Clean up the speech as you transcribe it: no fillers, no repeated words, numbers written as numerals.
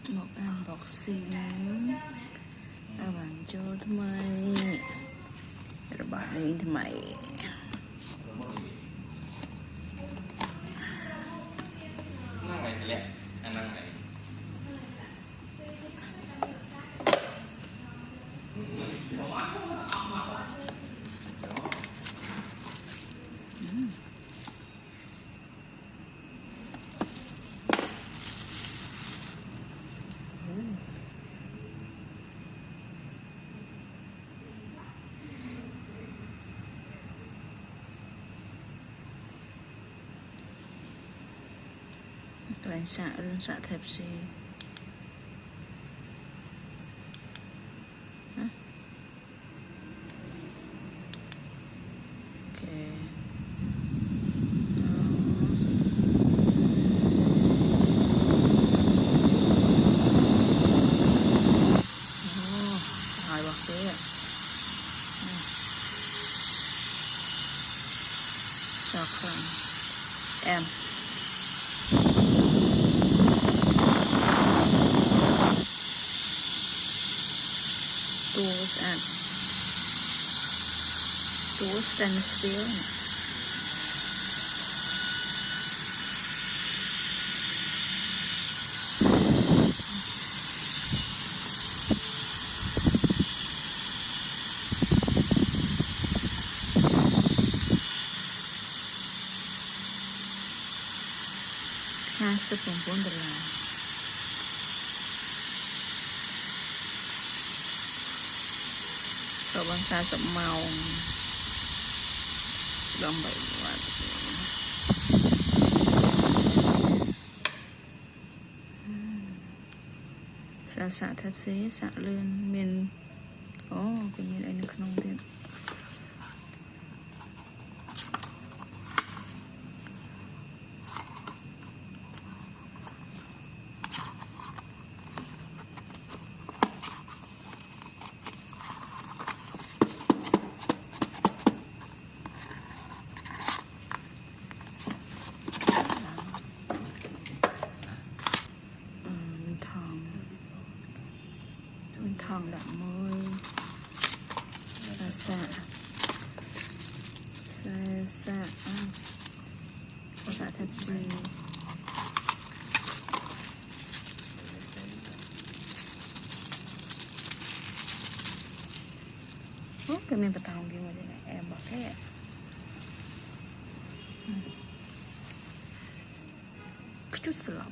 một unboxing bạn choทำไมระบาดเองทำไมนั่งไหนแหละนั่งไหนตัวสะเรื่องสะแทบซีโอเคหายวักเต้จากครั้งแอมตัวสแตนสตีล$59 Cậu băng xa sậm màu đâm bảy quả xa xạ thép xế xạ lươn miền cái miền này nó không biết thằng đậm môi xa xa có xa thép gì cái miếng bạc tàu kia mà đây này em bỏ cái chút sữa